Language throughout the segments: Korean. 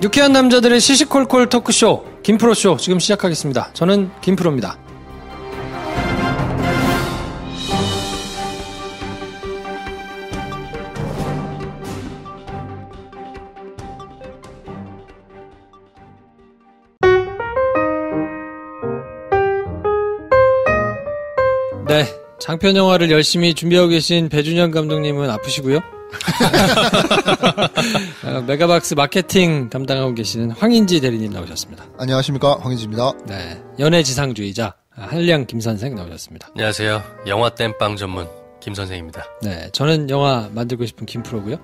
유쾌한 남자들의 시시콜콜 토크쇼 김프로쇼 지금 시작하겠습니다. 저는 김프로입니다. 네, 장편 영화를 열심히 준비하고 계신 배준영 감독님은 아프시고요. 메가박스 마케팅 담당하고 계시는 황인지 대리님 나오셨습니다. 안녕하십니까, 황인지입니다. 네, 연애지상주의자 한량 김선생 나오셨습니다. 안녕하세요. 영화 땜빵 전문 김선생입니다. 네, 저는 영화 만들고 싶은 김프로고요.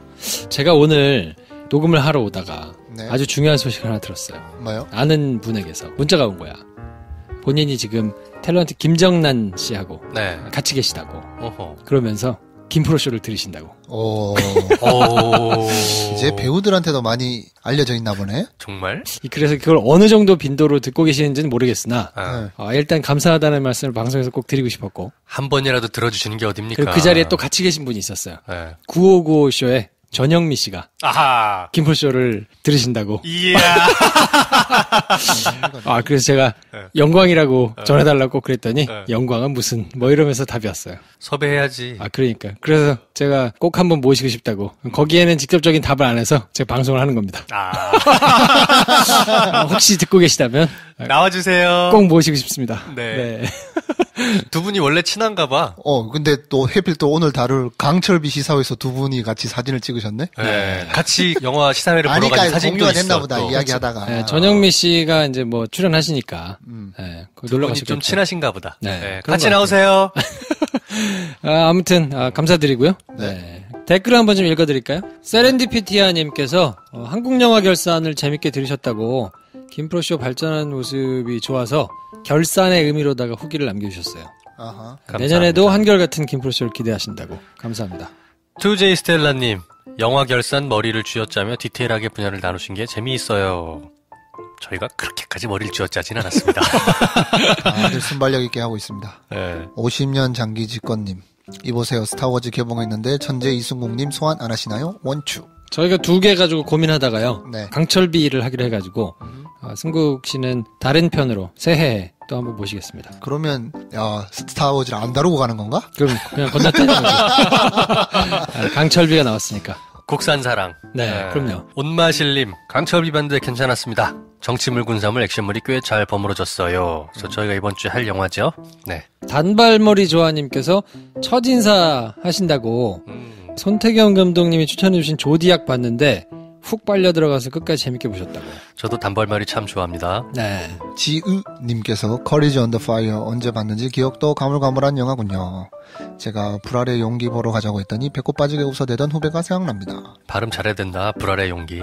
제가 오늘 녹음을 하러 오다가 아주 중요한 소식 하나 들었어요. 뭐요? 아는 분에게서 문자가 온 거야. 본인이 지금 탤런트 김정난 씨하고 같이 계시다고. 어허. 그러면서 김프로쇼를 들으신다고. 이제 배우들한테도 많이 알려져 있나 보네. 정말? 그래서 그걸 어느 정도 빈도로 듣고 계시는지는 모르겠으나 일단 감사하다는 말씀을 방송에서 꼭 드리고 싶었고. 한 번이라도 들어주시는 게 어딥니까? 그리고 그 자리에 또 같이 계신 분이 있었어요. 네. 9595쇼에 전영미 씨가 아하. 김프로쇼를 들으신다고. 이야. 그래서 제가 영광이라고 전해달라고 그랬더니 영광은 무슨 뭐 이러면서 답이 왔어요. 섭외해야지. 그러니까. 그래서 제가 꼭 한번 모시고 싶다고. 거기에는 직접적인 답을 안 해서 제가 방송을 하는 겁니다. 혹시 듣고 계시다면 나와주세요. 꼭 모시고 싶습니다. 네. 두 분이 원래 친한가 봐. 근데 또 해필 또 오늘 다룰 강철비 시사회에서 두 분이 같이 사진을 찍으셨네? 네. 같이 영화 시사회를 보러 가는 사진도 공유가 있어. 됐나 보다, 이야기하다가. 네, 전영미 씨가 이제 뭐 출연하시니까. 네, 놀러 가시고 좀 친하신가 보다. 네. 같이 나오세요. 아무튼, 감사드리고요. 네. 댓글 한번 좀 읽어드릴까요? 세렌디피티아님께서 한국 영화 결산을 재밌게 들으셨다고 김프로쇼 발전하는 모습이 좋아서 결산의 의미로다가 후기를 남겨주셨어요. 아하. 내년에도 한결같은 김프로쇼를 기대하신다고. 감사합니다. 2J 스텔라님, 영화 결산 머리를 쥐어짜며 디테일하게 분야를 나누신 게 재미있어요. 저희가 그렇게까지 머리를 쥐어짜진 않았습니다. 늘 순발력 있게 하고 있습니다. 네. 50년 장기 집권님, 이보세요. 스타워즈 개봉했는데 천재 이승국님 소환 안 하시나요? 원추. 저희가 2개 가지고 고민하다가요. 네. 강철비를 하기로 해가지고 승국 씨는 다른 편으로 새해에 또 한번 모시겠습니다. 그러면 스타워즈를 안 다루고 가는 건가? 그럼 그냥 건너뛰는 거죠. 강철비가 나왔으니까. 국산 사랑. 네, 그럼요. 온마실님, 강철비 반드 괜찮았습니다. 정치물 군사물 액션물이 꽤 잘 버무러졌어요. 그래서 저희가 이번 주에 할 영화죠. 네. 단발머리 조아님께서 첫인사 하신다고 손태경 감독님이 추천해주신 조디악 봤는데 훅 빨려 들어가서 끝까지 재밌게 보셨다고. 저도 단발머리 참 좋아합니다. 네. 지으님께서 커리지 언더 파이어 언제 봤는지 기억도 가물가물한 영화군요. 제가 불알의 용기 보러 가자고 했더니 배꼽 빠지게 웃어대던 후배가 생각납니다. 발음 잘해야 된다. 불알의 용기.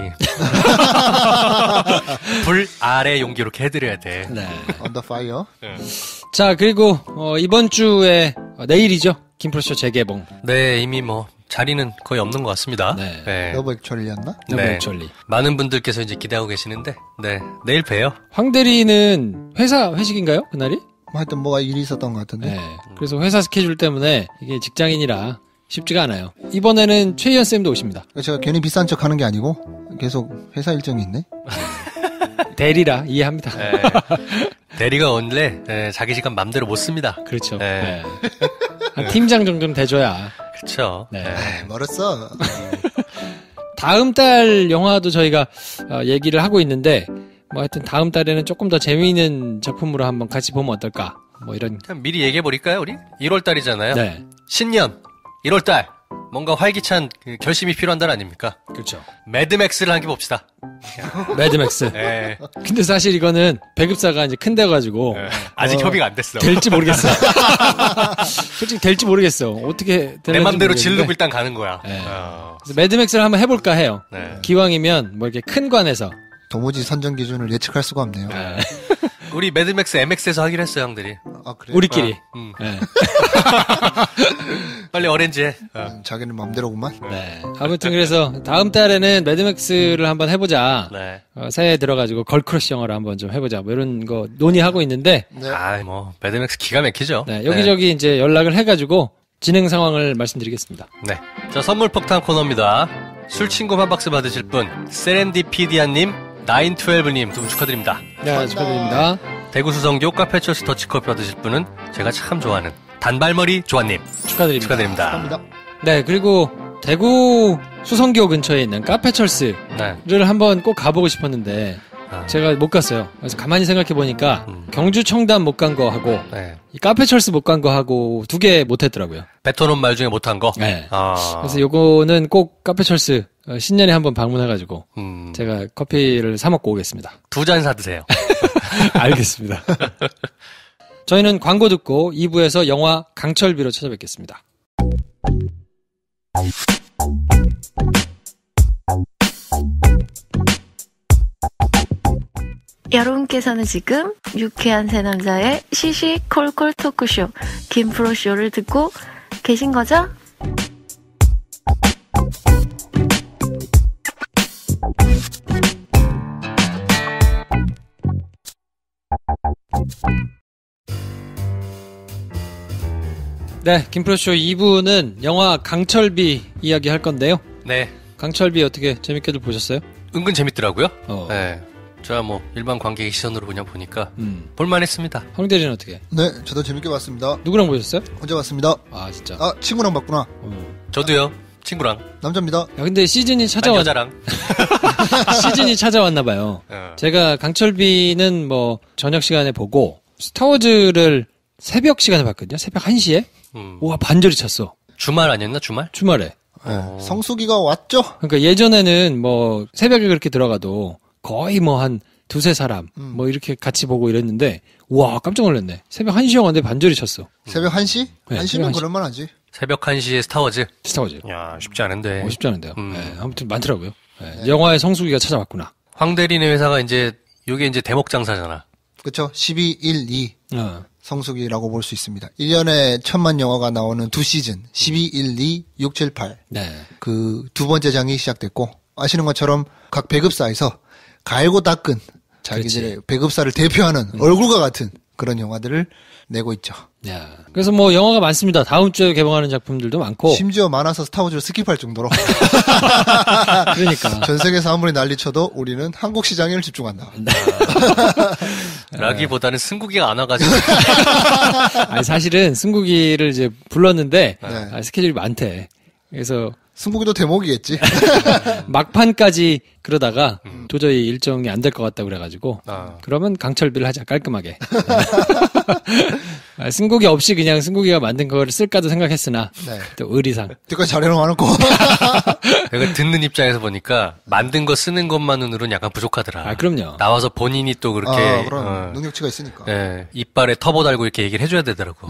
불알의 용기 이렇게 해드려야 돼. 네. 언더 파이어. 자, 그리고 이번 주에 내일이죠. 김프로쇼 재개봉. 네, 이미 자리는 거의 없는 것 같습니다. 네. 러브 액츄얼리였나? 러브 액츄얼리. 많은 분들께서 이제 기대하고 계시는데, 네, 내일 봬요. 황 대리는 회사 회식인가요? 그날이? 하여튼 뭐가 일이 있었던 것 같은데. 네. 그래서 회사 스케줄 때문에 이게 직장인이라 쉽지가 않아요. 이번에는 최희연 쌤도 오십니다. 제가 괜히 비싼 척 하는 게 아니고 계속 회사 일정이 있네. 대리라 이해합니다. 네. 대리가 원래 자기 시간 맘대로 못 씁니다. 그렇죠. 네. 팀장 정도는 돼줘야. 그렇죠. 네. 멀었어. 다음 달 영화도 저희가 얘기를 하고 있는데 하여튼 다음 달에는 조금 더 재미있는 작품으로 한번 같이 보면 어떨까? 이런. 그냥 미리 얘기해 버릴까요, 우리? 1월 달이잖아요. 네. 신년 1월 달. 뭔가 활기찬 결심이 필요한 달 아닙니까? 그렇죠. 매드맥스를 함께 봅시다. 매드맥스. 네. 근데 사실 이거는 배급사가 이제 큰 데가지고 아직 협의가 안 됐어. 될지 모르겠어. 솔직히 될지 모르겠어. 어떻게 내 맘대로 질르고 일단 가는 거야. 네. 그래서 매드맥스를 한번 해볼까 해요. 네. 기왕이면 이렇게 큰 관에서. 도무지 선정 기준을 예측할 수가 없네요. 네. 우리 매드맥스 MX에서 하기로 했어요, 형들이. 그래요? 우리끼리. 네. 빨리 어렌지해. 자기는 맘대로구만. 네. 아무튼 그래서 다음 달에는 매드맥스를 한번 해보자. 네. 새해 들어가지고 걸크러쉬 영화를 한번 좀 해보자. 이런 거 논의하고 있는데. 네. 매드맥스 기가 막히죠. 네. 여기저기 이제 연락을 해가지고 진행 상황을 말씀드리겠습니다. 네. 자, 선물 폭탄 코너입니다. 술 친구 한 박스 받으실 분, 세렌디피디아님, 912님 두 분 축하드립니다. 네, 축하드립니다. 대구 수성교 카페철스 더치커피 받으실 분은 제가 참 좋아하는 단발머리 조아님 축하드립니다. 축하드립니다. 감사합니다. 네, 그리고 대구 수성교 근처에 있는 카페철스를 네. 한번 꼭 가보고 싶었는데 제가 못 갔어요. 그래서 가만히 생각해 보니까 경주 청담 못 간 거 하고 네. 이 카페철스 못 간 거 하고 두 개 못 했더라고요. 뱉어놓은 말 중에 못한 거. 네. 그래서 요거는 꼭 카페철스 신년에 한번 방문해가지고 제가 커피를 사 먹고 오겠습니다. 2잔 사드세요. 알겠습니다. 저희는 광고 듣고 2부에서 영화 강철비로 찾아뵙겠습니다. 여러분께서는 지금 유쾌한 세 남자의 시시콜콜 토크쇼 김프로쇼를 듣고 계신 거죠? 네, 김프로쇼 2부는 영화 강철비 이야기 할 건데요. 네. 강철비 어떻게 재밌게들 보셨어요? 은근 재밌더라고요. 네. 제가 뭐 일반 관객의 시선으로 그냥 보니까 볼만했습니다. 황대리는 어떻게? 네, 저도 재밌게 봤습니다. 누구랑 보셨어요? 혼자 봤습니다. 아, 진짜. 아, 친구랑 봤구나. 저도요. 친구랑. 남자입니다. 야, 근데 시즌이 여자랑. 시즌이 찾아왔나봐요. 제가 강철비는 뭐 저녁 시간에 보고 스타워즈를 새벽 시간에 봤거든요. 새벽 1시에. 우와, 반절이 찼어. 주말 아니었나? 주말? 주말에. 네, 성수기가 왔죠? 그러니까 예전에는 뭐 새벽에 그렇게 들어가도 거의 뭐 한 두세 사람 뭐 이렇게 같이 보고 이랬는데 우와, 깜짝 놀랐네. 새벽 1시 영화인데 반절이 찼어. 새벽 1시? 네, 1시면 1시. 그럴만하지. 새벽 1시에 스타워즈. 야, 쉽지 않은데. 쉽지 않은데요. 네, 아무튼 많더라고요. 네, 영화의 성수기가 찾아왔구나. 황대리네 회사가 요게 이제 대목 장사잖아. 그쵸? 12, 1, 2. 성수기라고 볼 수 있습니다. 1년에 1000만 영화가 나오는 2시즌. 12, 1, 2, 6, 7, 8. 네. 그 두 번째 장이 시작됐고, 아시는 것처럼 각 배급사에서 갈고 닦은 자기들의 배급사를 대표하는 얼굴과 같은 그런 영화들을 내고 있죠. 야, 그래서 뭐 영화가 많습니다. 다음 주에 개봉하는 작품들도 많고. 심지어 많아서 스타워즈를 스킵할 정도로. 그러니까. 전 세계에서 아무리 난리쳐도 우리는 한국 시장에 집중한다. 라기보다는 승국이가 안 와가지고. 아니, 사실은 승국이를 이제 불렀는데 네. 스케줄이 많대. 그래서 승국이도 대목이겠지. 막판까지 그러다가 도저히 일정이 안 될 것 같다 그래가지고 그러면 강철비를 하자, 깔끔하게. 승국이 없이 그냥 승국이가 만든 거를 쓸까도 생각했으나 네. 또 의리상 뒤까지 잘 해놓고. 내가 듣는 입장에서 보니까 만든 거 쓰는 것만으로는 약간 부족하더라. 아, 그럼요. 나와서 본인이 또 그렇게 그런 능력치가 있으니까. 네, 이빨에 터보 달고 이렇게 얘기를 해줘야 되더라고.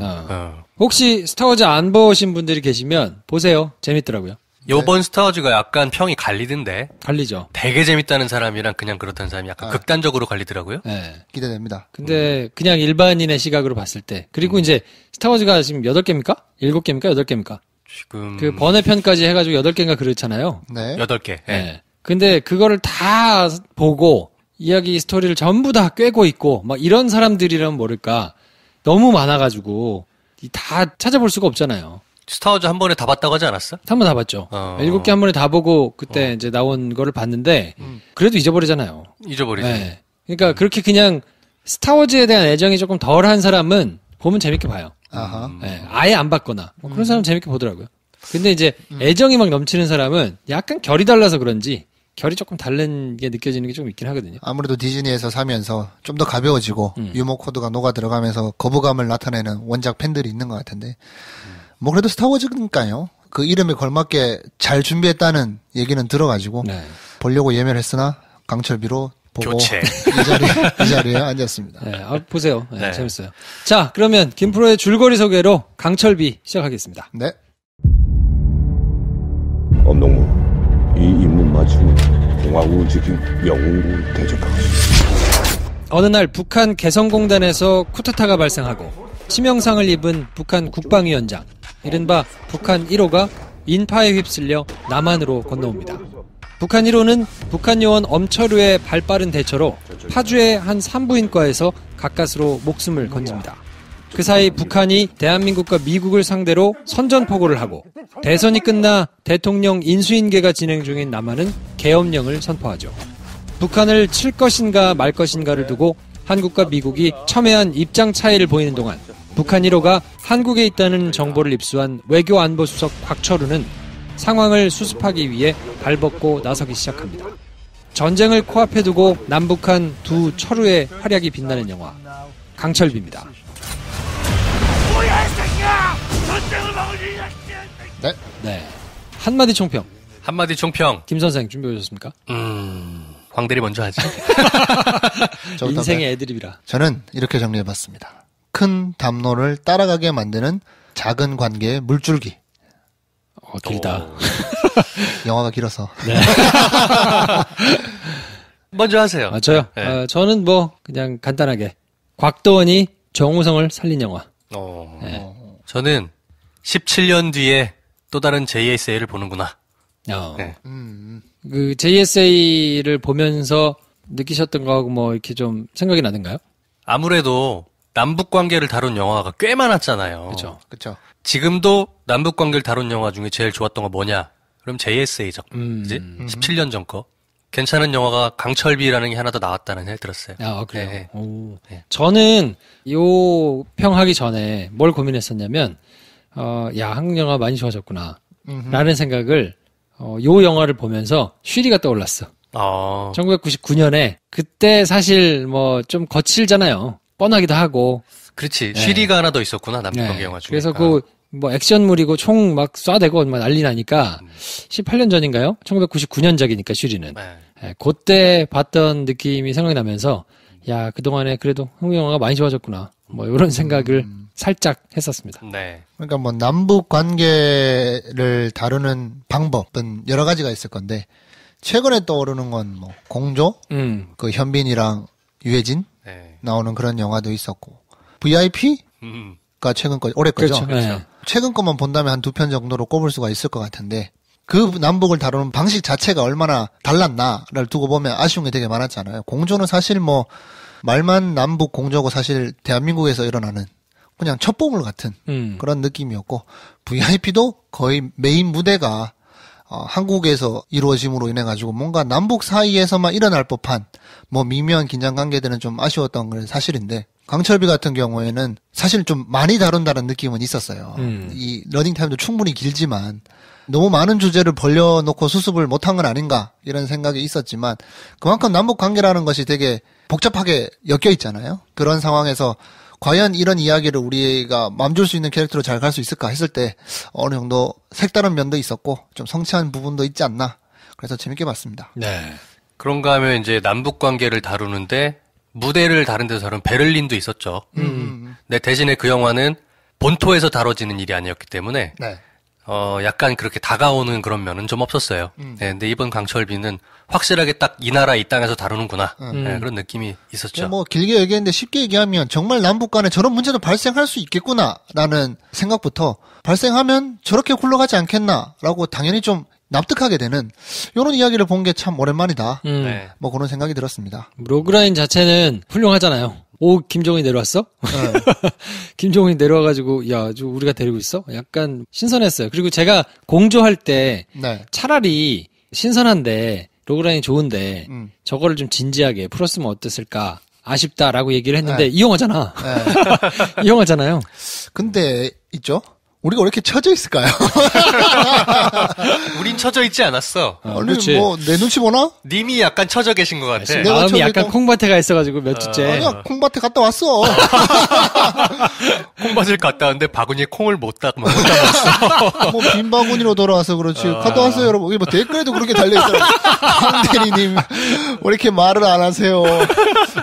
혹시 스타워즈 안 보신 분들이 계시면 보세요. 재밌더라고요. 요번 스타워즈가 약간 평이 갈리던데. 갈리죠. 되게 재밌다는 사람이랑 그냥 그렇다는 사람이 약간 극단적으로 갈리더라고요. 네. 기대됩니다. 근데 그냥 일반인의 시각으로 봤을 때, 그리고 이제 스타워즈가 지금 8개입니까? 7개입니까? 8개입니까? 지금 그 번외편까지 해가지고 8개인가 그렇잖아요. 네. 8개. 네. 근데 그거를 다 보고 이야기 스토리를 전부 다 꿰고 있고 막 이런 사람들이라면 모를까 너무 많아가지고 다 찾아볼 수가 없잖아요. 스타워즈 한 번에 다 봤다고 하지 않았어? 한 번 다 봤죠. 7개 한 번에 다 보고 그때 이제 나온 거를 봤는데 그래도 잊어버리잖아요. 잊어버리지. 네. 그러니까 그렇게 그냥 스타워즈에 대한 애정이 조금 덜한 사람은 보면 재밌게 봐요. 아하. 네. 아예 안 봤거나 뭐 그런 사람 재밌게 보더라고요. 근데 이제 애정이 막 넘치는 사람은 약간 결이 달라서 그런지 결이 조금 다른 게 느껴지는 게 좀 있긴 하거든요. 아무래도 디즈니에서 사면서 좀 더 가벼워지고 유머 코드가 녹아 들어가면서 거부감을 나타내는 원작 팬들이 있는 것 같은데 뭐 그래도 스타워즈니까요. 그 이름에 걸맞게 잘 준비했다는 얘기는 들어가지고 네. 보려고 예매를 했으나 강철비로 보고 교체. 이 자리에 앉았습니다. 네, 보세요. 네, 네. 재밌어요. 자, 그러면 김프로의 줄거리 소개로 강철비 시작하겠습니다. 네. 엄동무, 이 임무 마치고 공화국을 지킨 영웅으로 대접하겠습니다. 어느 날 북한 개성공단에서 쿠데타가 발생하고 치명상을 입은 북한 국방위원장, 이른바 북한 1호가 인파에 휩쓸려 남한으로 건너옵니다. 북한 1호는 북한 요원 엄철우의 발빠른 대처로 파주의 한 산부인과에서 가까스로 목숨을 건집니다. 그 사이 북한이 대한민국과 미국을 상대로 선전포고를 하고 대선이 끝나 대통령 인수인계가 진행 중인 남한은 계엄령을 선포하죠. 북한을 칠 것인가 말 것인가를 두고 한국과 미국이 첨예한 입장 차이를 보이는 동안 북한 1호가 한국에 있다는 정보를 입수한 외교안보수석 곽철우는 상황을 수습하기 위해 발벗고 나서기 시작합니다. 전쟁을 코앞에 두고 남북한 두 철우의 활약이 빛나는 영화 강철비입니다. 네. 한마디 총평. 한마디 총평. 김 선생 준비해 오셨습니까? 황대리 먼저 하지. 인생의 애드립이라. 저는 이렇게 정리해봤습니다. 큰 담론을 따라가게 만드는 작은 관계의 물줄기. 길다. 영화가 길어서. 네. 먼저 하세요. 저요? 네. 저는 그냥 간단하게. 곽도원이 정우성을 살린 영화. 네. 저는 17년 뒤에 또 다른 JSA를 보는구나. 네. 그 JSA를 보면서 느끼셨던 거하고 이렇게 좀 생각이 나던가요? 아무래도 남북 관계를 다룬 영화가 꽤 많았잖아요. 그렇죠. 지금도 남북 관계를 다룬 영화 중에 제일 좋았던 거 뭐냐? 그럼 JSA죠. 그지? 17년 전 거. 괜찮은 영화가 강철비라는 게 하나 더 나왔다는 생각이 들었어요. 그래요? 네. 네. 저는 요 평하기 전에 뭘 고민했었냐면, 한국 영화 많이 좋아졌구나. 라는 생각을, 요 영화를 보면서 쉬리가 떠올랐어. 1999년에, 그때 사실 좀 거칠잖아요. 뻔하기도 하고. 그렇지. 쉬리가 하나 더 있었구나, 남북관계 영화 중에. 그래서 액션물이고 총 막 쏴대고 막 난리 나니까 18년 전인가요? 1999년작이니까 쉬리는. 그때 봤던 느낌이 생각이 나면서 그동안에 그래도 한국 영화가 많이 좋아졌구나. 이런 생각을 살짝 했었습니다. 네. 그러니까 남북 관계를 다루는 방법은 여러 가지가 있을 건데 최근에 떠오르는 건 공조, 그 현빈이랑 유해진 나오는 그런 영화도 있었고 VIP가 최근 거 올해 거죠. 그렇죠. 네. 최근 것만 본다면 한 2편 정도로 꼽을 수가 있을 것 같은데 그 남북을 다루는 방식 자체가 얼마나 달랐나를 두고 보면 아쉬운 게 되게 많았잖아요. 공조는 사실 말만 남북 공조고 사실 대한민국에서 일어나는 그냥 첩보물 같은 그런 느낌이었고 VIP도 거의 메인 무대가 한국에서 이루어짐으로 인해 가지고 뭔가 남북 사이에서만 일어날 법한 미묘한 긴장 관계들은 좀 아쉬웠던 건 사실인데 강철비 같은 경우에는 사실 좀 많이 다룬다는 느낌은 있었어요. 이 러닝타임도 충분히 길지만 너무 많은 주제를 벌려놓고 수습을 못한 건 아닌가 이런 생각이 있었지만 그만큼 남북 관계라는 것이 되게 복잡하게 엮여 있잖아요. 그런 상황에서 과연 이런 이야기를 우리가 맘 줄 수 있는 캐릭터로 잘 갈 수 있을까 했을 때 어느 정도 색다른 면도 있었고 좀 성취한 부분도 있지 않나. 그래서 재밌게 봤습니다. 네. 그런가 하면 이제 남북 관계를 다루는데 무대를 다른 데서 다룬 베를린도 있었죠. 네, 대신에 그 영화는 본토에서 다뤄지는 일이 아니었기 때문에 네. 약간 그렇게 다가오는 그런 면은 좀 없었어요. 네, 근데 이번 강철비는 확실하게 딱 이 나라 이 땅에서 다루는구나. 네, 그런 느낌이 있었죠. 길게 얘기했는데 쉽게 얘기하면 정말 남북 간에 저런 문제도 발생할 수 있겠구나라는 생각부터 발생하면 저렇게 굴러가지 않겠나라고 당연히 좀 납득하게 되는 이런 이야기를 본 게 참 오랜만이다. 네. 그런 생각이 들었습니다. 로그라인 자체는 훌륭하잖아요. 김종훈이 내려왔어? 네. 김종훈이 내려와가지고 우리가 데리고 있어? 약간 신선했어요. 그리고 제가 공조할 때 차라리 신선한데 로그라인이 좋은데 저거를 좀 진지하게 풀었으면 어땠을까 아쉽다라고 얘기를 했는데 이 영화잖아. 이 영화잖아요. 근데 있죠? 우리가 왜 이렇게 처져 있을까요? 우린 처져 있지 않았어. 그렇지. 내 눈치 보나? 님이 약간 처져 계신 것 같아. 마음이 약간 콩밭에 있어가지고 몇 주째. 아니야, 콩밭에 갔다 왔어. 콩밭을 갔다 왔는데 바구니에 콩을 못 담았어. 빈 바구니로 돌아와서 그렇지. 갔다 왔어요, 여러분. 이게 댓글에도 그렇게 달려있어요. 황대리님, 왜 이렇게 말을 안 하세요?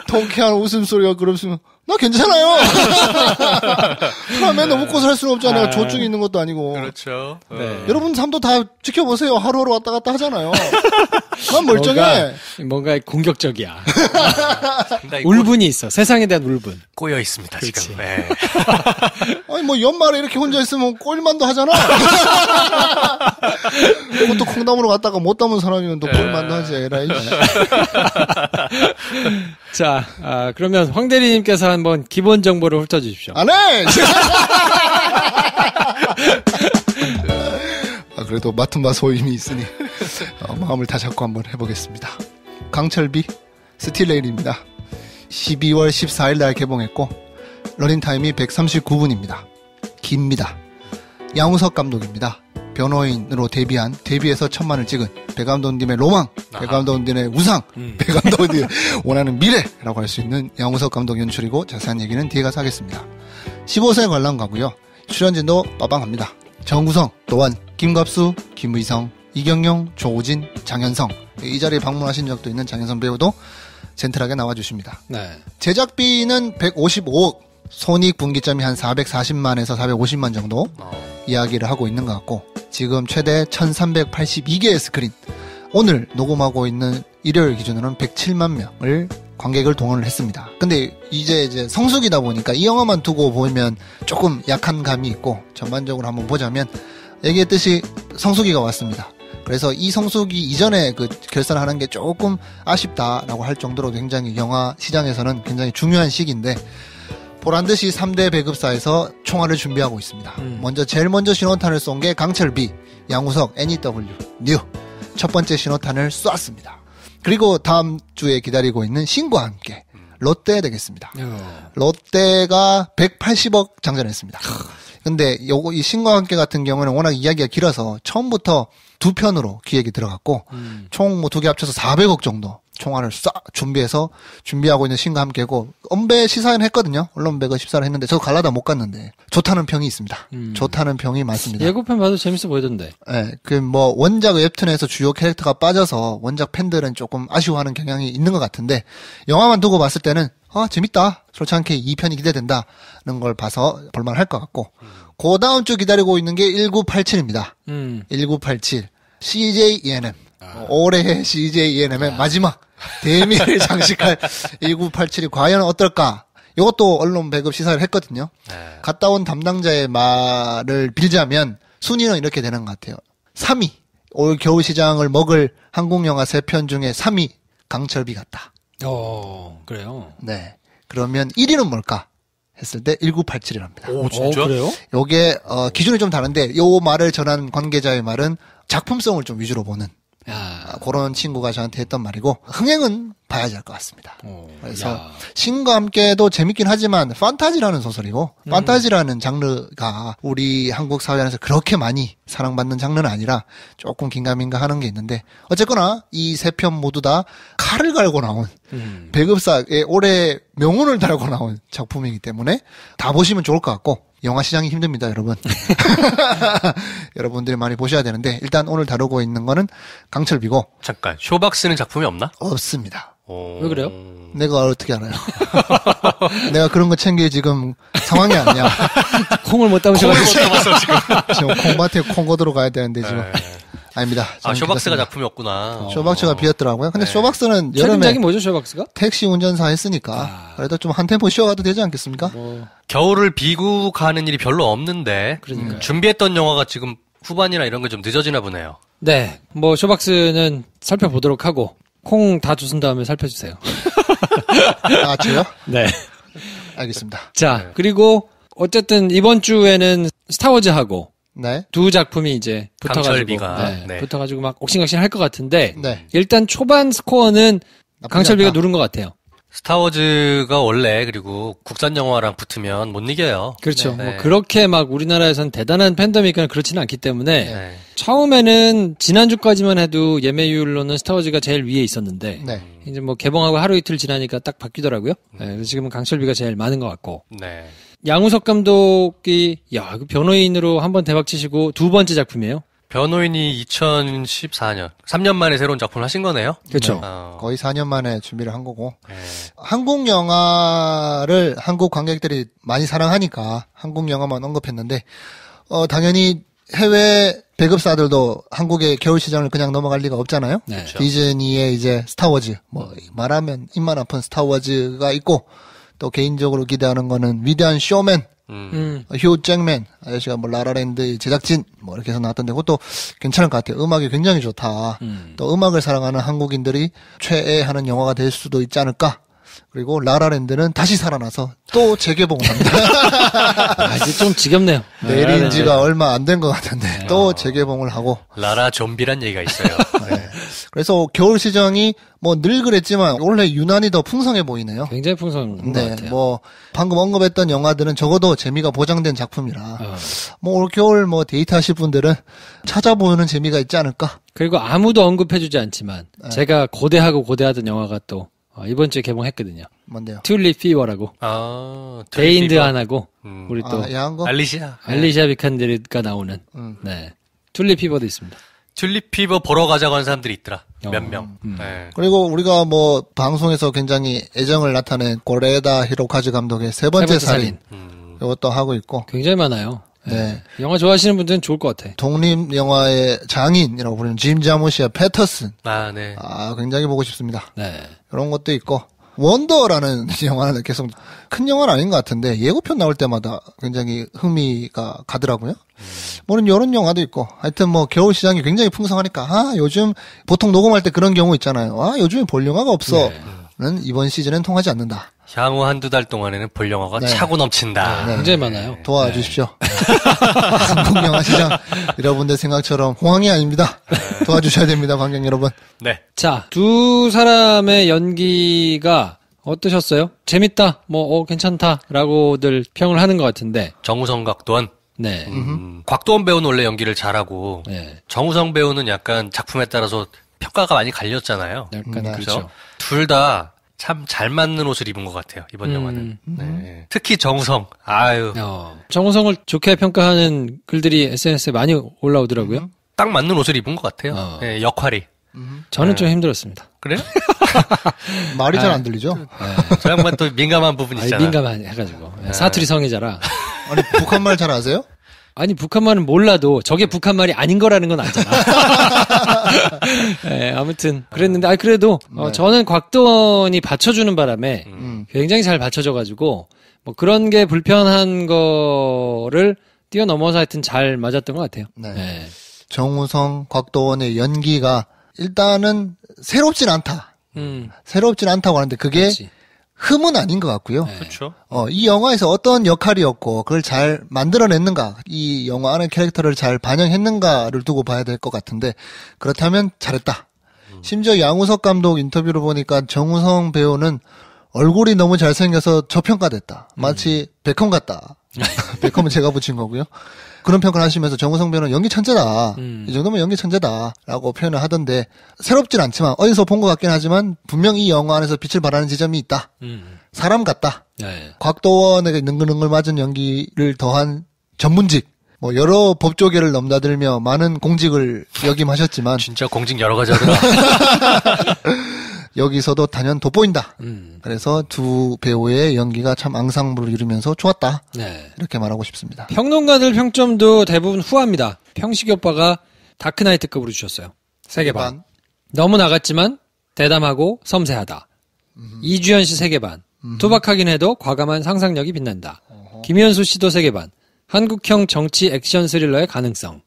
통쾌한 웃음소리가 그러시면. 나 괜찮아요. 사람에 너무 먹고 살 수는 없잖아요. 조증이 있는 것도 아니고. 그렇죠. 네. 여러분 삶도 다 지켜보세요. 하루하루 왔다 갔다 하잖아요. 난 멀쩡해. 뭔가 공격적이야. 울분이 있어. 세상에 대한 울분. 꼬여 있습니다, 그렇지. 지금. 네. 아니 연말에 이렇게 혼자 있으면 꼴만도 하잖아. 그것도 콩담으로 갔다가 못 담은 사람이면 또 꼴만도 하지. 에라이. 자, 그러면 황 대리님께서 한번 기본 정보를 훑어주십시오. 안 해! 그래도 맡은 바 소임이 있으니 마음을 다 잡고 한번 해보겠습니다. 강철비 스틸레일입니다. 12월 14일 날 개봉했고 러닝타임이 139분입니다. 깁니다. 양우석 감독입니다. 변호인으로 데뷔해서 천만을 찍은 배 감독님의 로망, 배 감독님의 우상, 배 감독님이 원하는 미래라고 할 수 있는 양우석 감독 연출이고 자세한 얘기는 뒤에 가서 하겠습니다. 15세 관람가고요. 출연진도 빠방합니다. 정구성, 노원, 김갑수, 김의성, 이경영, 조우진, 장현성. 이 자리에 방문하신 적도 있는 장현성 배우도 젠틀하게 나와주십니다. 네. 제작비는 155억, 손익 분기점이 한 440만에서 450만 정도 이야기를 하고 있는 것 같고, 지금 최대 1382개의 스크린, 오늘 녹음하고 있는 일요일 기준으로는 107만 명을 관객을 동원을 했습니다. 근데 이제 성수기다 보니까 이 영화만 두고 보면 조금 약한 감이 있고, 전반적으로 한번 보자면 얘기했듯이 성수기가 왔습니다. 그래서 이 성수기 이전에 그 결산하는 게 조금 아쉽다라고 할 정도로 굉장히 영화 시장에서는 굉장히 중요한 시기인데, 보란듯이 3대 배급사에서 총알을 준비하고 있습니다. 제일 먼저 신호탄을 쏜 게 강철비, 양우석, NEW, 뉴. 첫 번째 신호탄을 쐈습니다. 그리고 다음 주에 기다리고 있는 신과 함께 롯데 되겠습니다. 롯데가 180억 장전했습니다. 근데 이 신과 함께 같은 경우는 워낙 이야기가 길어서 처음부터 두 편으로 기획이 들어갔고, 총 뭐 두 개 합쳐서 400억 정도 총알을 준비하고 있는 신과 함께고, 언배 시사는 했거든요. 언론 배가 시사를 했는데 저 갈라다 못 갔는데 좋다는 평이 있습니다. 좋다는 평이 많습니다. 예고편 봐도 재밌어 보이던데. 네, 원작 웹툰에서 주요 캐릭터가 빠져서 원작 팬들은 조금 아쉬워하는 경향이 있는 것 같은데, 영화만 두고 봤을 때는 재밌다. 그렇지 않게 2편이 기대된다는 걸 봐서 볼만할 것 같고, 그 다음 주 기다리고 있는 게 1987입니다. 1987 CJ ENM. 올해의 CJ ENM의 마지막 대미를 장식할 1987이 과연 어떨까? 이것도 언론 배급 시사를 했거든요. 갔다 온 담당자의 말을 빌자면 순위는 이렇게 되는 것 같아요. 3위. 올 겨울 시장을 먹을 한국 영화 3편 중에 3위 강철비 같다. 그래요? 네. 그러면 1위는 뭘까? 했을 때 1987이랍니다. 오, 진짜? 그래요? 요게 기준이 좀 다른데, 요 말을 전한 관계자의 말은 작품성을 좀 위주로 보는 그런 친구가 저한테 했던 말이고, 흥행은 봐야지 할 것 같습니다. 그래서 신과 함께도 재밌긴 하지만 판타지라는 소설이고, 판타지라는 장르가 우리 한국 사회 안에서 그렇게 많이 사랑받는 장르는 아니라 조금 긴가민가 하는 게 있는데, 어쨌거나 이 3편 모두 다 칼을 갈고 나온 배급사의 올해 명운을 달고 나온 작품이기 때문에 다 보시면 좋을 것 같고, 영화 시장이 힘듭니다, 여러분. 여러분들이 많이 보셔야 되는데, 일단 오늘 다루고 있는 거는 강철비고. 잠깐, 쇼박스는 작품이 없나? 없습니다. 왜 그래요? 내가 어떻게 알아요? 내가 그런 거 챙길 지금 상황이 아니야. 콩을 못 담으셔가지고. 콩을 못 담았어, 지금. 지금 콩밭에 콩고도로 가야 되는데, 지금. 아닙니다. 쇼박스가 작품이 없구나. 쇼박스가 비었더라고요. 근데 쇼박스는 최근작이 여름에 뭐죠, 쇼박스가? 택시 운전사 했으니까 그래도 좀 한 템포 쉬어가도 되지 않겠습니까? 겨울을 비고 가는 일이 별로 없는데, 준비했던 영화가 지금 후반이나 이런 거 좀 늦어지나 보네요. 네, 쇼박스는 살펴보도록 하고, 콩 다 주신 다음에 살펴주세요. 저요? 네. 알겠습니다. 자, 그리고 어쨌든 이번 주에는 스타워즈하고 네. 두 작품이 이제 붙어가지고, 붙어가지고 막 옥신각신 할 것 같은데, 일단 초반 스코어는 강철비가 누른 것 같아요. 스타워즈가 원래 그리고 국산 영화랑 붙으면 못 이겨요. 그렇죠. 그렇게 막 우리나라에선 대단한 팬덤이니까 그렇지는 않기 때문에 처음에는 지난주까지만 해도 예매율로는 스타워즈가 제일 위에 있었는데 이제 개봉하고 하루 이틀 지나니까 딱 바뀌더라고요. 그래서 지금은 강철비가 제일 많은 것 같고. 양우석 감독이 그 변호인으로 한번 대박 치시고 두 번째 작품이에요. 변호인이 2014년 3년 만에 새로운 작품을 하신 거네요. 그렇죠. 거의 4년 만에 준비를 한 거고. 한국 영화를 한국 관객들이 많이 사랑하니까 한국 영화만 언급했는데, 당연히 해외 배급사들도 한국의 겨울 시장을 그냥 넘어갈 리가 없잖아요. 그렇죠. 디즈니의 이제 스타워즈, 말하면 입만 아픈 스타워즈가 있고, 또 개인적으로 기대하는 거는 위대한 쇼맨, 휴 잭맨 아저씨가 라라랜드 제작진 이렇게 해서 나왔던데, 그것도 괜찮을 것 같아요. 음악이 굉장히 좋다. 또 음악을 사랑하는 한국인들이 최애하는 영화가 될 수도 있지 않을까. 그리고 라라랜드는 다시 살아나서 또 재개봉을 합니다. 이제 좀 지겹네요. 내린 지가 얼마 안 된 것 같은데 또 재개봉을 하고. 라라 좀비란 얘기가 있어요. 그래서 겨울 시장이 뭐 늘 그랬지만 원래 유난히 더 풍성해 보이네요. 굉장히 풍성한 것 같아요. 뭐 방금 언급했던 영화들은 적어도 재미가 보장된 작품이라 뭐 올 겨울 뭐 데이트하실 분들은 찾아보는 재미가 있지 않을까. 그리고 아무도 언급해주지 않지만 제가 고대하던 영화가 또 이번 주에 개봉했거든요. 뭔데요? 튤립 피버라고. 데인드 안하고 우리 또 야한 거? 알리샤 비칸데르가 나오는 네. 튤립 피버도 있습니다. 튤립 피버 보러 가자고 하는 사람들이 있더라. 몇 명. 네. 그리고 우리가 뭐 방송에서 굉장히 애정을 나타낸 고레다 히로카즈 감독의 세 번째 살인. 이것도 하고 있고. 굉장히 많아요. 네. 영화 좋아하시는 분들은 좋을 것 같아. 독립 영화의 장인이라고 부르는 짐 자무시와 패터슨. 네. 굉장히 보고 싶습니다. 네. 이런 것도 있고. 원더라는 영화는 계속 큰 영화는 아닌 것 같은데 예고편 나올 때마다 굉장히 흥미가 가더라고요. 뭐는 이런 영화도 있고 하여튼 뭐 겨울 시장이 굉장히 풍성하니까 요즘 보통 녹음할 때 그런 경우 있잖아요. 요즘에 볼 영화가 없어. 는 이번 시즌엔 통하지 않는다. 향후 한두 달 동안에는 볼 영화가 차고 넘친다. 굉장히 많아요. 도와주십시오. 한국 영화 시장 여러분들 생각처럼 호황이 아닙니다. 도와주셔야 됩니다, 관객 여러분. 네. 자, 두 사람의 연기가 어떠셨어요? 재밌다, 괜찮다라고들 평을 하는 것 같은데. 정우성, 곽도원. 네. 곽도원 배우는 원래 연기를 잘하고 네. 정우성 배우는 약간 작품에 따라서 평가가 많이 갈렸잖아요. 약간 그렇죠. 둘 다 참 잘 맞는 옷을 입은 것 같아요. 이번 영화는. 네. 특히 정우성. 정우성을 좋게 평가하는 글들이 SNS에 많이 올라오더라고요. 딱 맞는 옷을 입은 것 같아요. 네, 역할이. 저는 좀 힘들었습니다. 그래요? 말이 잘 안 들리죠? 저 양반 또 민감한 부분이 있잖아. 민감해가지고. 사투리 성애자라. 아니, 북한말 잘 아세요? 아니, 북한말은 몰라도 저게 북한말이 아닌 거라는 건 알잖아. 네, 아무튼 그랬는데 그래도 저는 곽도원이 받쳐주는 바람에 굉장히 잘 받쳐줘가지고 뭐 그런 게 불편한 거를 뛰어넘어서 하여튼 잘 맞았던 것 같아요. 네. 정우성, 곽도원의 연기가 일단은 새롭진 않다. 새롭진 않다고 하는데 그게 그렇지. 흠은 아닌 것 같고요. 그렇죠. 이 영화에서 어떤 역할이었고 그걸 잘 만들어냈는가, 이 영화 안의 캐릭터를 잘 반영했는가를 두고 봐야 될 것 같은데 그렇다면 잘했다. 심지어 양우석 감독 인터뷰를 보니까 정우성 배우는 얼굴이 너무 잘생겨서 저평가됐다. 마치 베컴 같다. 베컴은 제가 붙인 거고요. 그런 평가를 하시면서 정우성 배우는 연기 천재다. 이 정도면 연기 천재다라고 표현을 하던데 새롭진 않지만 어디서 본 것 같긴 하지만 분명 이 영화 안에서 빛을 발하는 지점이 있다. 사람 같다. 네. 곽도원에게 능글능글 맞은 연기를 더한 전문직. 뭐 여러 법조계를 넘나들며 많은 공직을 역임하셨지만 진짜 공직 여러 가지 하더라. 여기서도 단연 돋보인다. 그래서 두 배우의 연기가 참 앙상블을 이루면서 좋았다. 네. 이렇게 말하고 싶습니다. 평론가들 평점도 대부분 후합니다. 평식이 오빠가 다크나이트급으로 주셨어요. 3개 반. 너무 나갔지만 대담하고 섬세하다. 이주연 씨 3개 반. 투박하긴 해도 과감한 상상력이 빛난다. 김현수 씨도 3개 반. 한국형 정치 액션 스릴러의 가능성.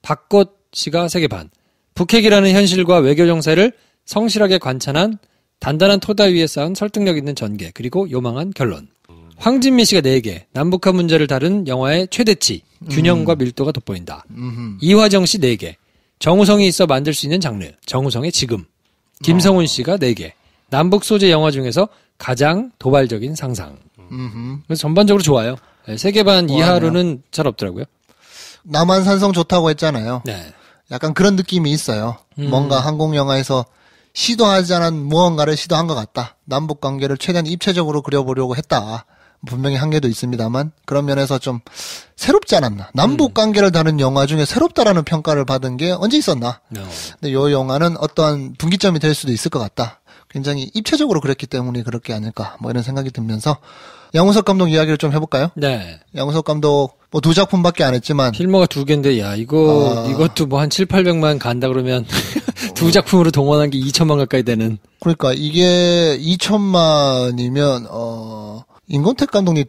박꽃 씨가 3개 반. 북핵이라는 현실과 외교 정세를 성실하게 관찰한 단단한 토대 위에 쌓은 설득력 있는 전개, 그리고 요망한 결론. 황진미 씨가 4개, 남북한 문제를 다룬 영화의 최대치, 균형과 밀도가 돋보인다. 이화정 씨 4개, 정우성이 있어 만들 수 있는 장르, 정우성의 지금. 김성훈 씨가 4개, 남북 소재 영화 중에서 가장 도발적인 상상. 그래서 전반적으로 좋아요. 3개 반 이하로는 잘 없더라고요. 남한산성 좋다고 했잖아요. 네. 약간 그런 느낌이 있어요. 뭔가 한국 영화에서 시도하지 않은 무언가를 시도한 것 같다. 남북 관계를 최대한 입체적으로 그려보려고 했다. 분명히 한계도 있습니다만 그런 면에서 좀 새롭지 않았나. 남북 관계를 다룬 영화 중에 새롭다라는 평가를 받은 게 언제 있었나. 근데 이 영화는 어떠한 분기점이 될 수도 있을 것 같다. 굉장히 입체적으로 그랬기 때문에 그렇게 아닐까. 뭐 이런 생각이 들면서 양우석 감독 이야기를 좀 해볼까요? 네. 양우석 감독 뭐 2작품밖에 안 했지만 필모가 2개인데 이것도 뭐 한 700~800만 간다 그러면 2작품으로 동원한 게 2천만 가까이 되는. 그러니까 이게 2천만이면 임권택 감독님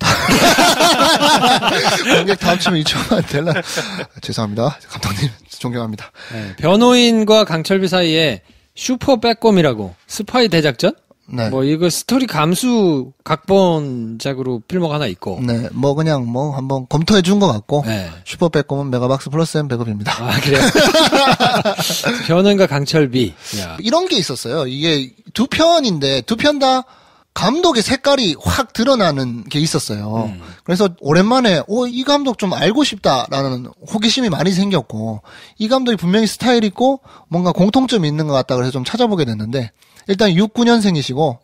관객 다 합치면 2천만 될라. 죄송합니다. 감독님 존경합니다. 네. 변호인과 강철비 사이에 슈퍼 빼꼼이라고 스파이 대작전? 네. 뭐 이거 스토리 감수 각본작으로 필모가 하나 있고. 네, 뭐 그냥 뭐 한번 검토해 준 것 같고. 네. 슈퍼 백곰은 메가박스 플러스엔 배급입니다. 아, 그래요? 현은과 강철비. 야. 이런 게 있었어요. 이게 두 편인데 두 편 다 감독의 색깔이 확 드러나는 게 있었어요. 그래서 오랜만에 이 감독 좀 알고 싶다라는 호기심이 많이 생겼고 이 감독이 분명히 스타일 있고 뭔가 공통점이 있는 것 같다 그래서 좀 찾아보게 됐는데 일단 69년생이시고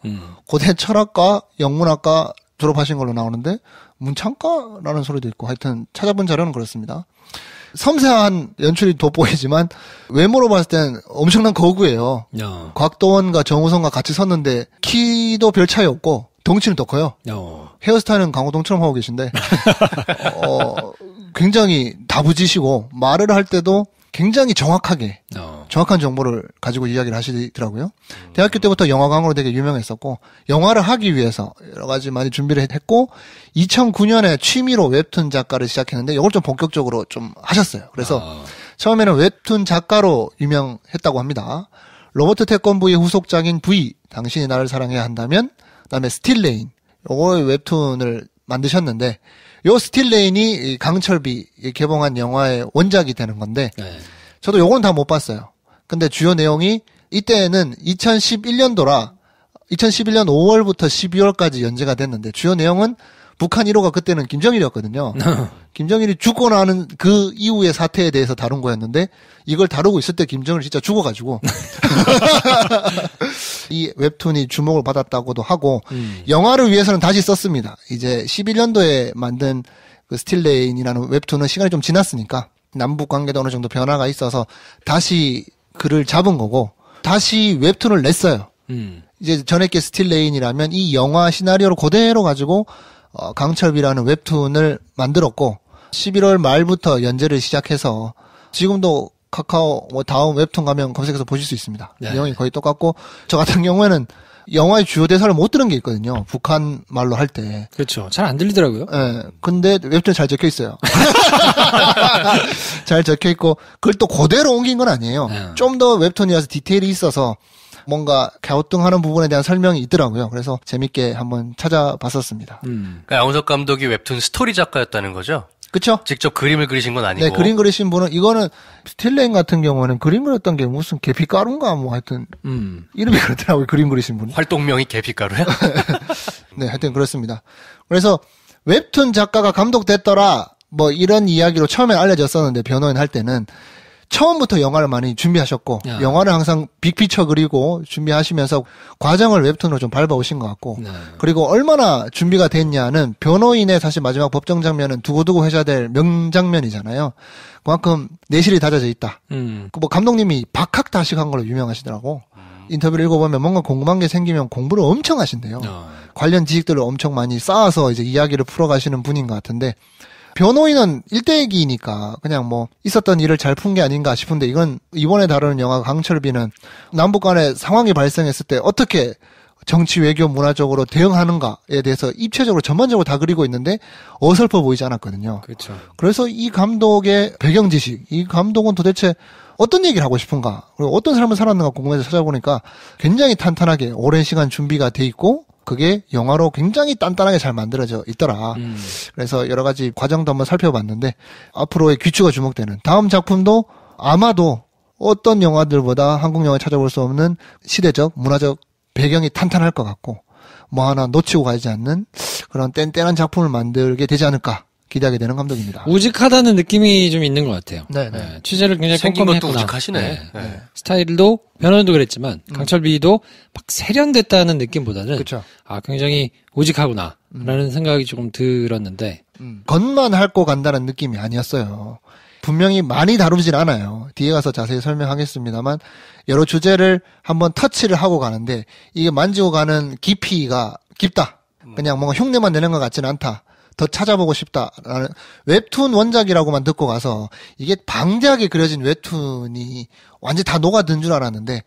고대 철학과 영문학과 졸업하신 걸로 나오는데 문창과라는 소리도 있고 하여튼 찾아본 자료는 그렇습니다. 섬세한 연출이 돋보이지만 외모로 봤을 땐 엄청난 거구예요. 곽도원과 정우성과 같이 섰는데 키도 별 차이 없고 덩치는 더 커요. 헤어스타일은 강호동처럼 하고 계신데 굉장히 다부지시고 말을 할 때도 굉장히 정확하게 정확한 정보를 가지고 이야기를 하시더라고요. 대학교 때부터 영화광으로 되게 유명했었고 영화를 하기 위해서 여러 가지 많이 준비를 했고 2009년에 취미로 웹툰 작가를 시작했는데 이걸 좀 본격적으로 좀 하셨어요. 그래서 처음에는 웹툰 작가로 유명했다고 합니다. 로버트 태권브의 후속작인 V, 당신이 나를 사랑해야 한다면, 그다음에 스틸레인, 요거의 웹툰을 만드셨는데 요 스틸레인이 강철비 개봉한 영화의 원작이 되는 건데 저도 요건 다 못 봤어요. 근데 주요 내용이 이때는 2011년도라 2011년 5월부터 12월까지 연재가 됐는데 주요 내용은 북한 1호가 그때는 김정일이었거든요. 김정일이 죽고 나는 그 이후의 사태에 대해서 다룬 거였는데 이걸 다루고 있을 때 김정일이 진짜 죽어가지고 이 웹툰이 주목을 받았다고도 하고 영화를 위해서는 다시 썼습니다. 이제 11년도에 만든 그 스틸레인이라는 웹툰은 시간이 좀 지났으니까 남북 관계도 어느 정도 변화가 있어서 다시 글을 잡은 거고 다시 웹툰을 냈어요. 이제 전액의 스틸레인이라면 이 영화 시나리오를 그대로 가지고 강철비라는 웹툰을 만들었고 11월 말부터 연재를 시작해서 지금도 카카오 다음 웹툰 가면 검색해서 보실 수 있습니다. 네. 내용이 거의 똑같고 저 같은 경우에는 영화의 주요 대사를 못 들은 게 있거든요. 북한 말로 할 때. 그렇죠. 잘 안 들리더라고요. 예. 근데 웹툰 잘 적혀 있어요. 잘 적혀 있고 그걸 또 그대로 옮긴 건 아니에요. 좀 더 웹툰이라서 디테일이 있어서 뭔가 갸우뚱하는 부분에 대한 설명이 있더라고요. 그래서 재밌게 한번 찾아봤었습니다. 그러니까 양우석 감독이 웹툰 스토리 작가였다는 거죠? 그쵸? 직접 그림을 그리신 건 아니고. 네, 그림 그리신 분은, 이거는, 스틸레인 같은 경우는 그림 그렸던 게 무슨 계피가루인가, 뭐 하여튼, 이름이 그렇더라고요, 그림 그리신 분. 활동명이 계피가루야? 네, 하여튼 그렇습니다. 그래서, 웹툰 작가가 감독됐더라, 뭐 이런 이야기로 처음에 알려졌었는데, 변호인 할 때는, 처음부터 영화를 많이 준비하셨고 영화를 항상 빅피처 그리고 준비하시면서 과정을 웹툰으로 좀 밟아오신 것 같고 그리고 얼마나 준비가 됐냐는 변호인의 사실 마지막 법정 장면은 두고두고 회자될 명장면이잖아요. 그만큼 내실이 다져져 있다. 뭐 감독님이 박학다식한 걸로 유명하시더라고. 인터뷰를 읽어보면 뭔가 궁금한 게 생기면 공부를 엄청 하신대요. 관련 지식들을 엄청 많이 쌓아서 이제 이야기를 풀어가시는 분인 것 같은데 변호인은 1대1이니까 그냥 뭐 있었던 일을 잘 푼 게 아닌가 싶은데 이건 이번에 다루는 영화 강철비는 남북 간에 상황이 발생했을 때 어떻게 정치 외교 문화적으로 대응하는가에 대해서 입체적으로 전반적으로 다 그리고 있는데 어설퍼 보이지 않았거든요. 그렇죠. 그래서 이 감독의 배경 지식, 이 감독은 도대체 어떤 얘기를 하고 싶은가 그리고 어떤 삶을 살았는가 궁금해서 찾아보니까 굉장히 탄탄하게 오랜 시간 준비가 돼 있고 그게 영화로 굉장히 단단하게 잘 만들어져 있더라. 그래서 여러 가지 과정도 한번 살펴봤는데 앞으로의 귀추가 주목되는 다음 작품도 아마도 어떤 영화들보다 한국 영화에 찾아볼 수 없는 시대적, 문화적 배경이 탄탄할 것 같고 뭐 하나 놓치고 가지 않는 그런 뗀뗀한 작품을 만들게 되지 않을까 기대하게 되는 감독입니다. 우직하다는 느낌이 좀 있는 것 같아요. 네. 취재를 굉장히 생긴 꼼꼼히 것도 했구나. 우직하시네. 네. 스타일도 변호인도 그랬지만 강철비도 막 세련됐다는 느낌보다는 그쵸. 굉장히 우직하구나 라는 생각이 조금 들었는데 겉만 핥고 간다는 느낌이 아니었어요. 분명히 많이 다루진 않아요. 뒤에 가서 자세히 설명하겠습니다만 여러 주제를 한번 터치를 하고 가는데 이게 만지고 가는 깊이가 깊다. 그냥 뭔가 흉내만 내는 것 같지는 않다. 더 찾아보고 싶다라는 웹툰 원작이라고만 듣고 가서 이게 방대하게 그려진 웹툰이 완전히 다 녹아든 줄 알았는데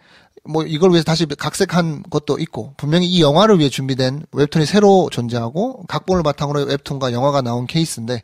뭐 이걸 위해서 다시 각색한 것도 있고 분명히 이 영화를 위해 준비된 웹툰이 새로 존재하고 각본을 바탕으로 웹툰과 영화가 나온 케이스인데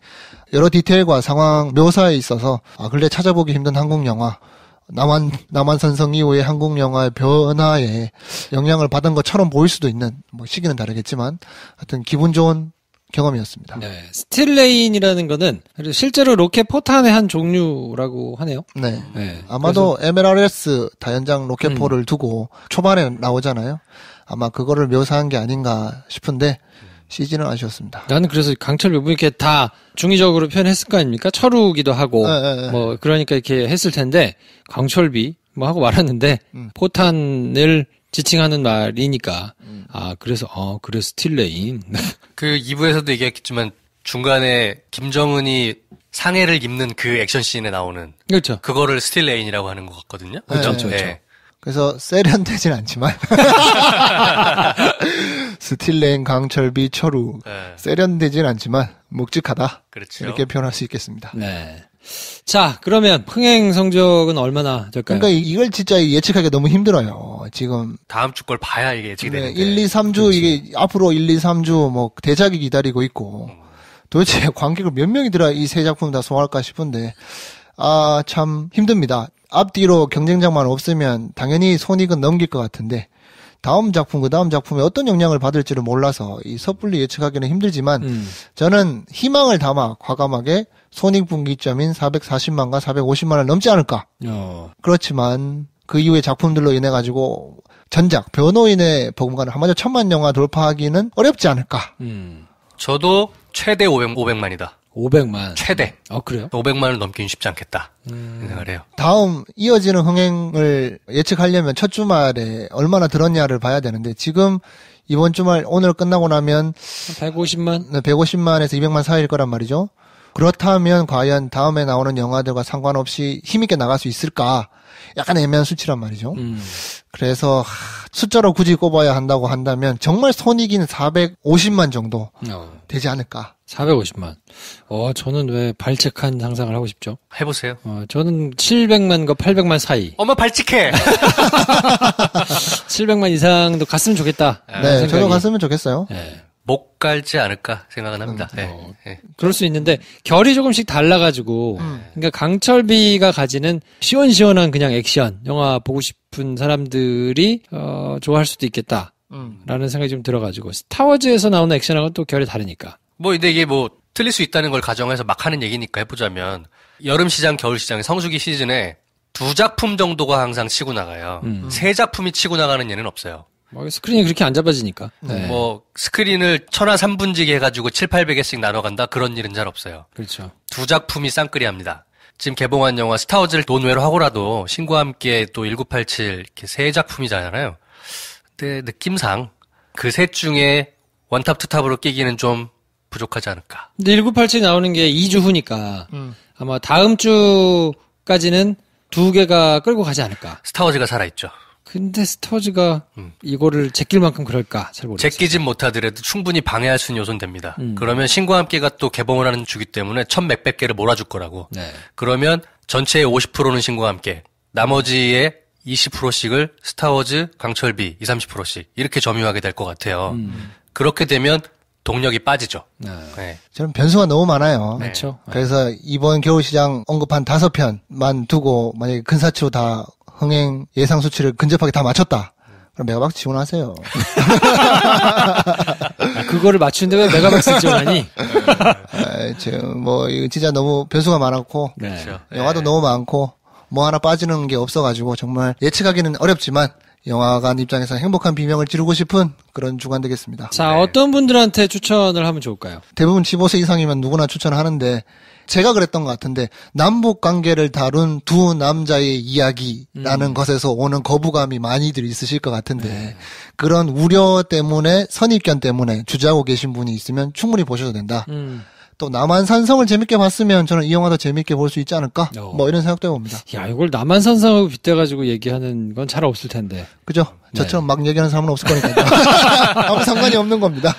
여러 디테일과 상황 묘사에 있어서 근래 찾아보기 힘든 한국 영화 남한산성 이후의 한국 영화의 변화에 영향을 받은 것처럼 보일 수도 있는, 뭐 시기는 다르겠지만, 하여튼 기분 좋은 경험이었습니다. 네. 스틸레인이라는 거는 실제로 로켓 포탄의 한 종류라고 하네요. 네. 네. 아마도 MLRS 다연장 로켓포를 두고 초반에 나오잖아요. 아마 그거를 묘사한 게 아닌가 싶은데, CG는 아쉬웠습니다. 나는 그래서 강철비 뭐 이렇게 다 중의적으로 표현했을 거 아닙니까? 철우기도 하고 네. 뭐 그러니까 이렇게 했을 텐데 강철비 뭐 하고 말았는데 포탄을 지칭하는 말이니까 그래서 스틸레인. 그 2부에서도 얘기했겠지만 중간에 김정은이 상해를 입는 그 액션씬에 나오는 그렇죠. 그거를 스틸레인이라고 하는 것 같거든요. 그렇죠. 네. 그래서 세련되진 않지만 스틸레인, 강철비, 철우 세련되진 않지만 묵직하다. 그렇죠. 이렇게 표현할 수 있겠습니다. 네. 자, 그러면 흥행 성적은 얼마나 될까요? 그러니까 이걸 진짜 예측하기 너무 힘들어요. 지금 다음 주 걸 봐야 이게 예측이 되는데. 1, 2, 3주 그렇지. 이게 앞으로 1, 2, 3주 뭐 대작이 기다리고 있고 도대체 관객을 몇 명이 들어야 이 세 작품 다 소화할까 싶은데 참 힘듭니다. 앞뒤로 경쟁자만 없으면 당연히 손익은 넘길 것 같은데 다음 작품, 그 다음 작품에 어떤 영향을 받을지를 몰라서 이 섣불리 예측하기는 힘들지만 저는 희망을 담아 과감하게 손익분기점인 440만과 450만을 넘지 않을까. 그렇지만 그 이후의 작품들로 인해 가지고 전작, 변호인의 버금가는 한마디로 1000만 영화 돌파하기는 어렵지 않을까. 저도 최대 500만이다. 500만. 최대. 그래요? 500만을 넘기는 쉽지 않겠다. 생각을 해요. 다음 이어지는 흥행을 예측하려면 첫 주말에 얼마나 들었냐를 봐야 되는데 지금 이번 주말 오늘 끝나고 나면 150만? 150만에서 200만 사이일 거란 말이죠. 그렇다면 과연 다음에 나오는 영화들과 상관없이 힘있게 나갈 수 있을까? 약간 애매한 수치란 말이죠. 그래서 숫자로 굳이 꼽아야 한다고 한다면 정말 손익인 450만 정도 되지 않을까. 450만. 저는 왜 발칙한 상상을 하고 싶죠? 해보세요. 저는 700만과 800만 사이. 엄마 발칙해! 700만 이상도 갔으면 좋겠다. 네, 저도 갔으면 좋겠어요. 네. 못 갈지 않을까 생각은 합니다. 네. 그럴 수 있는데 결이 조금씩 달라가지고 그러니까 강철비가 가지는 시원시원한 그냥 액션 영화 보고 싶은 사람들이 좋아할 수도 있겠다라는 생각이 좀 들어가지고 스타워즈에서 나오는 액션하고는 또 결이 다르니까. 근데 이게 틀릴 수 있다는 걸 가정해서 막 하는 얘기니까 해보자면 여름 시장, 겨울 시장, 성수기 시즌에 2작품 정도가 항상 치고 나가요. 3작품이 치고 나가는 예는 없어요. 스크린이 그렇게 안 잡아지니까. 네. 스크린을 1000화 3분지기 해가지고 700~800개씩 나눠간다? 그런 일은 잘 없어요. 그렇죠. 2작품이 쌍끌이 합니다. 지금 개봉한 영화 스타워즈를 논외로 하고라도 신과 함께 또 1987 이렇게 3작품이잖아요. 근데 느낌상 그 셋 중에 원탑 투탑으로 끼기는 좀 부족하지 않을까. 근데 1987 나오는 게 2주 후니까 아마 다음 주까지는 2개가 끌고 가지 않을까. 스타워즈가 살아있죠. 근데 스타워즈가 이거를 제낄 만큼 그럴까 잘 모르겠어요. 제끼진 못하더라도 충분히 방해할 수 있는 요소는 됩니다. 그러면 신과 함께가 또 개봉을 하는 주기 때문에 1100몇 개를 몰아줄 거라고. 네. 그러면 전체의 50%는 신과 함께, 나머지의 20%씩을 스타워즈, 강철비 20~30%씩 이렇게 점유하게 될 것 같아요. 그렇게 되면 동력이 빠지죠. 네. 저는 변수가 너무 많아요. 그렇죠. 그래서 이번 겨울시장 언급한 5편만 두고 만약에 근사치로 다 흥행 예상 수치를 근접하게 다 맞췄다. 그럼 메가박스 지원하세요. 그거를 맞추는데 왜 메가박스 지원하니? 지금 이거 진짜 너무 변수가 많았고, 네. 영화도 너무 많고, 뭐 하나 빠지는 게 없어가지고 정말 예측하기는 어렵지만 영화관 입장에서 행복한 비명을 지르고 싶은 그런 주간 되겠습니다. 자, 어떤 분들한테 추천을 하면 좋을까요? 대부분 15세 이상이면 누구나 추천하는데 제가 그랬던 것 같은데 남북 관계를 다룬 두 남자의 이야기라는 것에서 오는 거부감이 많이들 있으실 것 같은데 그런 우려 때문에 선입견 때문에 주저하고 계신 분이 있으면 충분히 보셔도 된다. 또 남한산성을 재밌게 봤으면 저는 이 영화도 재밌게 볼 수 있지 않을까? 이런 생각도 해봅니다. 야, 이걸 남한산성하고 빗대가지고 얘기하는 건 잘 없을 텐데. 그죠? 저처럼 막 얘기하는 사람은 없을 거니까요. 아무 상관이 없는 겁니다.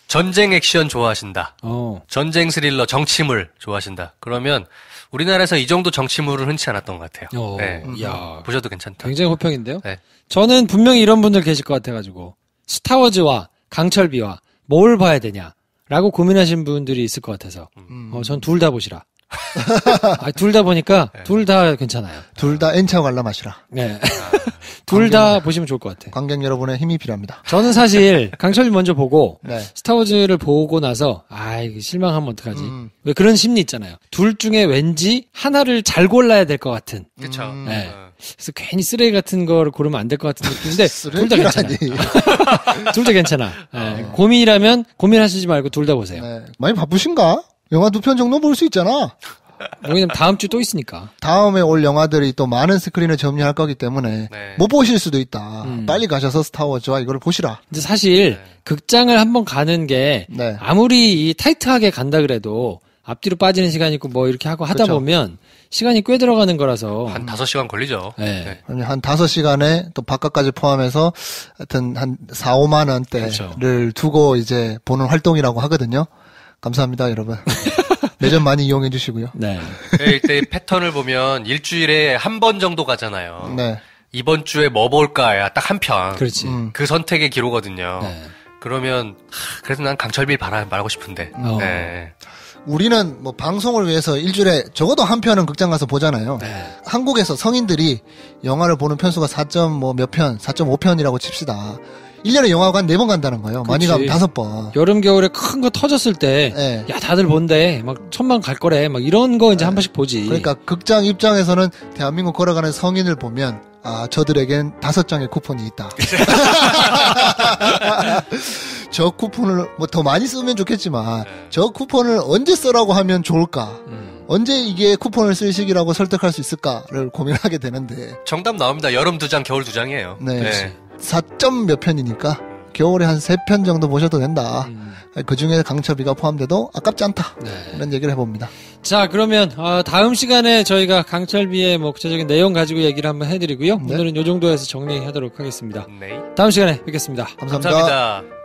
전쟁 액션 좋아하신다. 전쟁 스릴러, 정치물 좋아하신다. 그러면 우리나라에서 이 정도 정치물은 흔치 않았던 것 같아요. 네. 야, 보셔도 괜찮다. 굉장히 호평인데요? 네. 저는 분명히 이런 분들 계실 것 같아가지고 스타워즈와 강철비와 뭘 봐야 되냐 라고 고민하신 분들이 있을 것 같아서 전 둘 다 보시라. 둘 다 보니까 둘 다 괜찮아요. 둘 다 N차 관람 하시라. 네. 둘 다 보시면 좋을 것 같아요. 관객 여러분의 힘이 필요합니다. 저는 사실 강철이 먼저 보고 네. 스타워즈를 보고 나서 이거 실망하면 어떡하지? 왜 그런 심리 있잖아요. 둘 중에 왠지 하나를 잘 골라야 될 것 같은. 그쵸. 네. 그래서 괜히 쓰레기 같은 거를 고르면 안 될 것 같은 느낌인데 둘 다 괜찮아. 둘 다 괜찮아. 네. 고민이라면 고민하시지 말고 둘 다 보세요. 네. 많이 바쁘신가? 영화 2편 정도 볼 수 있잖아. 왜냐면 다음 주 또 있으니까. 다음에 올 영화들이 또 많은 스크린을 점유할 거기 때문에 네. 못 보실 수도 있다. 빨리 가셔서 스타워즈와 이거를 보시라. 근데 사실 극장을 한번 가는 게 네. 아무리 이 타이트하게 간다 그래도 앞뒤로 빠지는 시간이 있고 뭐 이렇게 하고 하다 그쵸. 보면 시간이 꽤 들어가는 거라서 한 5시간 걸리죠. 네. 한 5시간에 또 바깥까지 포함해서 하여튼 한 4, 5만 원대를 그렇죠. 두고 이제 보는 활동이라고 하거든요. 감사합니다, 여러분. 매점 많이 이용해 주시고요. 네. 이때 패턴을 보면 일주일에 한 번 정도 가잖아요. 네. 이번 주에 뭐 볼까야 딱 한 편. 그렇지. 그 선택의 기로거든요. 네. 그러면 그래도 난 강철빌 말고 싶은데. 네. 우리는 뭐 방송을 위해서 일주일에 적어도 한 편은 극장 가서 보잖아요. 네. 한국에서 성인들이 영화를 보는 편수가 4.5편이라고 칩시다. 1년에 영화관 4번 간다는 거예요. 많이 가면 그렇지. 5번. 여름 겨울에 큰 거 터졌을 때, 네. 야 다들 본대, 막 1000만 갈 거래, 막 이런 거 이제 한 번씩 보지. 그러니까 극장 입장에서는 대한민국 걸어가는 성인을 보면 저들에겐 5장의 쿠폰이 있다. 저 쿠폰을 뭐 더 많이 쓰면 좋겠지만 저 쿠폰을 언제 쓰라고 하면 좋을까? 언제 이게 쿠폰을 쓸 시기라고 설득할 수 있을까를 고민하게 되는데 정답 나옵니다. 여름 2장, 겨울 2장이에요. 네. 4점 몇 편이니까 겨울에 한 3편 정도 보셔도 된다. 그 중에 강철비가 포함돼도 아깝지 않다. 네. 이런 얘기를 해봅니다. 자, 그러면 다음 시간에 저희가 강철비의 뭐 구체적인 내용 가지고 얘기를 한번 해드리고요. 네. 오늘은 이 정도에서 정리하도록 하겠습니다. 네. 다음 시간에 뵙겠습니다. 감사합니다. 감사합니다.